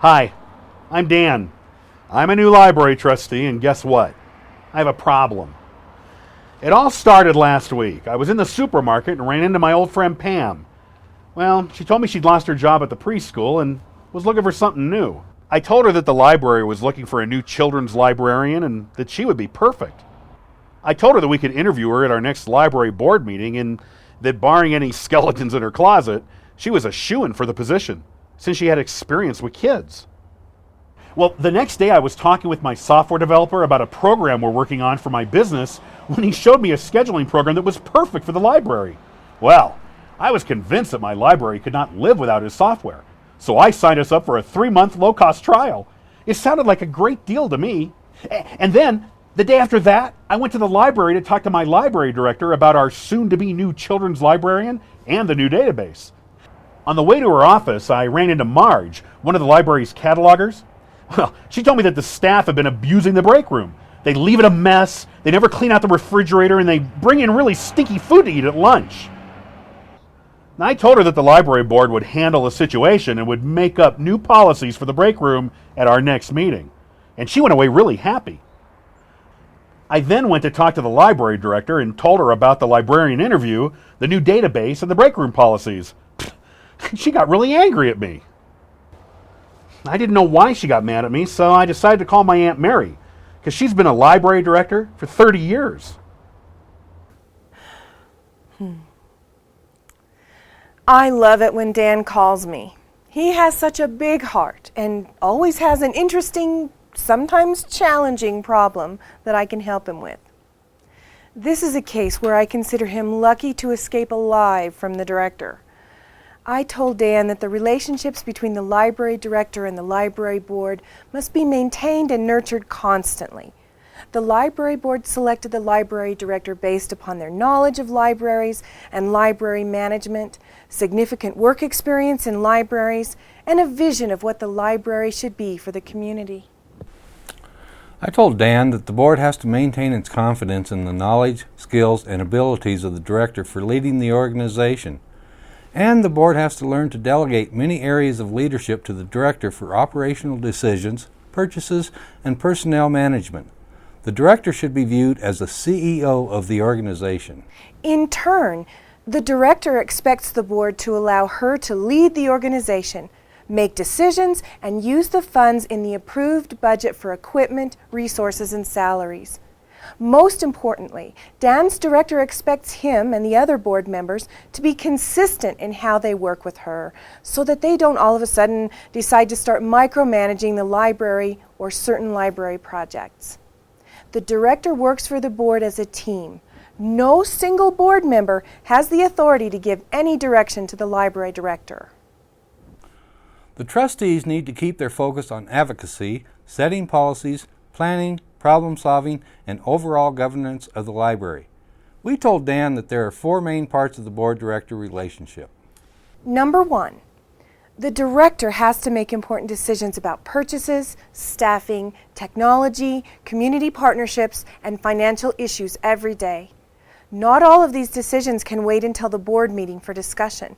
Hi, I'm Dan. I'm a new library trustee, and guess what? I have a problem. It all started last week. I was in the supermarket and ran into my old friend Pam. Well, she told me she'd lost her job at the preschool and was looking for something new. I told her that the library was looking for a new children's librarian and that she would be perfect. I told her that we could interview her at our next library board meeting and that barring any skeletons in her closet, she was a shoo-in for the position, since she had experience with kids. Well, the next day I was talking with my software developer about a program we're working on for my business when he showed me a scheduling program that was perfect for the library. Well, I was convinced that my library could not live without his software, so I signed us up for a 3-month low-cost trial. It sounded like a great deal to me. And then, the day after that, I went to the library to talk to my library director about our soon-to-be new children's librarian and the new database. On the way to her office, I ran into Marge, one of the library's catalogers. Well, she told me that the staff have been abusing the break room. They leave it a mess, they never clean out the refrigerator, and they bring in really stinky food to eat at lunch. And I told her that the library board would handle the situation and would make up new policies for the break room at our next meeting. And she went away really happy. I then went to talk to the library director and told her about the librarian interview, the new database, and the break room policies. She got really angry at me. I didn't know why she got mad at me, so I decided to call my Aunt Mary, because she's been a library director for 30 years. I love it when Dan calls me. He has such a big heart and always has an interesting, sometimes challenging problem that I can help him with. This is a case where I consider him lucky to escape alive from the director. I told Dan that the relationships between the library director and the library board must be maintained and nurtured constantly. The library board selected the library director based upon their knowledge of libraries and library management, significant work experience in libraries, and a vision of what the library should be for the community. I told Dan that the board has to maintain its confidence in the knowledge, skills, and abilities of the director for leading the organization. And the board has to learn to delegate many areas of leadership to the director for operational decisions, purchases, and personnel management. The director should be viewed as the CEO of the organization. In turn, the director expects the board to allow her to lead the organization, make decisions, and use the funds in the approved budget for equipment, resources, and salaries. Most importantly, Dan's director expects him and the other board members to be consistent in how they work with her so that they don't all of a sudden decide to start micromanaging the library or certain library projects. The director works for the board as a team. No single board member has the authority to give any direction to the library director. The trustees need to keep their focus on advocacy, setting policies, planning, problem solving, and overall governance of the library. We told Dan that there are 4 main parts of the board-director relationship. Number 1, the director has to make important decisions about purchases, staffing, technology, community partnerships, and financial issues every day. Not all of these decisions can wait until the board meeting for discussion,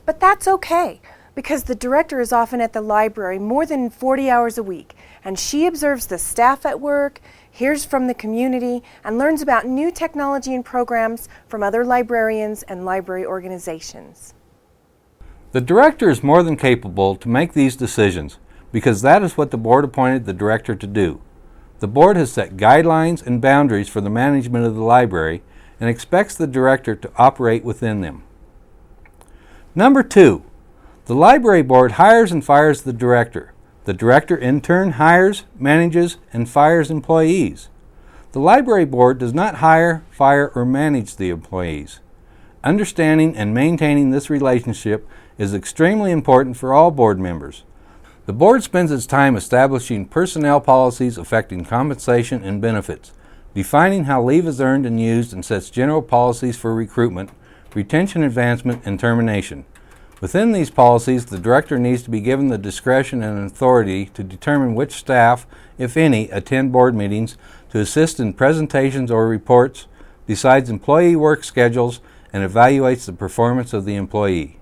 but that's okay, because the director is often at the library more than 40 hours a week, and she observes the staff at work, hears from the community, and learns about new technology and programs from other librarians and library organizations. The director is more than capable to make these decisions because that is what the board appointed the director to do. The board has set guidelines and boundaries for the management of the library and expects the director to operate within them. Number 2, the library board hires and fires the director. The director in turn hires, manages, and fires employees. The library board does not hire, fire, or manage the employees. Understanding and maintaining this relationship is extremely important for all board members. The board spends its time establishing personnel policies affecting compensation and benefits, defining how leave is earned and used, and sets general policies for recruitment, retention, advancement, and termination. Within these policies, the director needs to be given the discretion and authority to determine which staff, if any, attend board meetings, to assist in presentations or reports, decides employee work schedules, and evaluates the performance of the employee.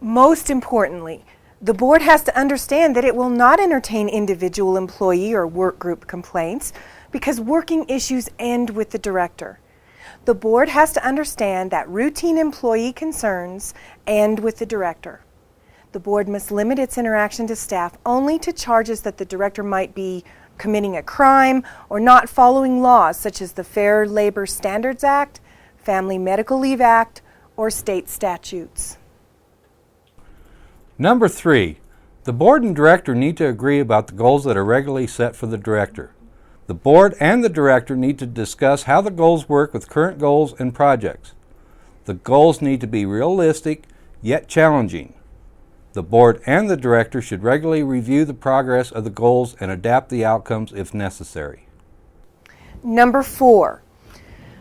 Most importantly, The board has to understand that it will not entertain individual employee or work group complaints because working issues end with the director. The board has to understand that routine employee concerns end with the director. The board must limit its interaction to staff only to charges that the director might be committing a crime or not following laws such as the Fair Labor Standards Act, Family Medical Leave Act, or state statutes. Number 3, the board and director need to agree about the goals that are regularly set for the director. The board and the director need to discuss how the goals work with current goals and projects. The goals need to be realistic, yet challenging. The board and the director should regularly review the progress of the goals and adapt the outcomes if necessary. Number 4,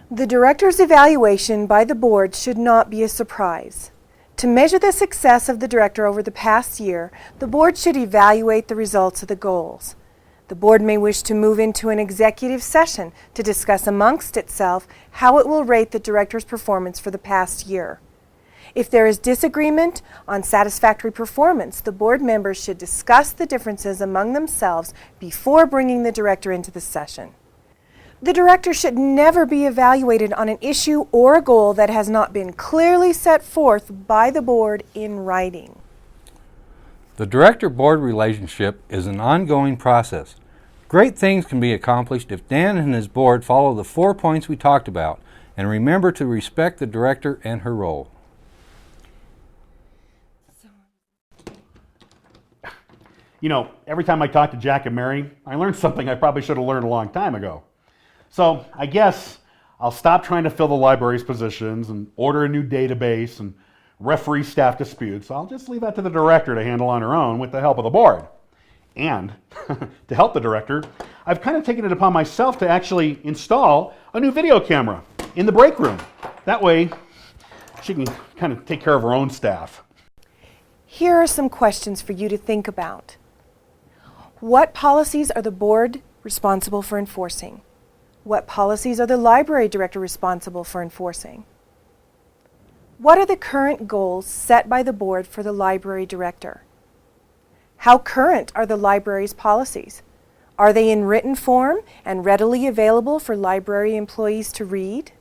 the director's evaluation by the board should not be a surprise. To measure the success of the director over the past year, the board should evaluate the results of the goals. The board may wish to move into an executive session to discuss amongst itself how it will rate the director's performance for the past year. If there is disagreement on satisfactory performance, the board members should discuss the differences among themselves before bringing the director into the session. The director should never be evaluated on an issue or a goal that has not been clearly set forth by the board in writing. The director-board relationship is an ongoing process. Great things can be accomplished if Dan and his board follow the 4 points we talked about and remember to respect the director and her role. You know, every time I talk to Jack and Mary, I learn something I probably should have learned a long time ago. So I guess I'll stop trying to fill the library's positions and order a new database and referee staff disputes. I'll just leave that to the director to handle on her own with the help of the board. And to help the director, I've kind of taken it upon myself to actually install a new video camera in the break room. That way she can kind of take care of her own staff. Here are some questions for you to think about. What policies are the board responsible for enforcing? What policies are the library director responsible for enforcing? What are the current goals set by the board for the library director? How current are the library's policies? Are they in written form and readily available for library employees to read?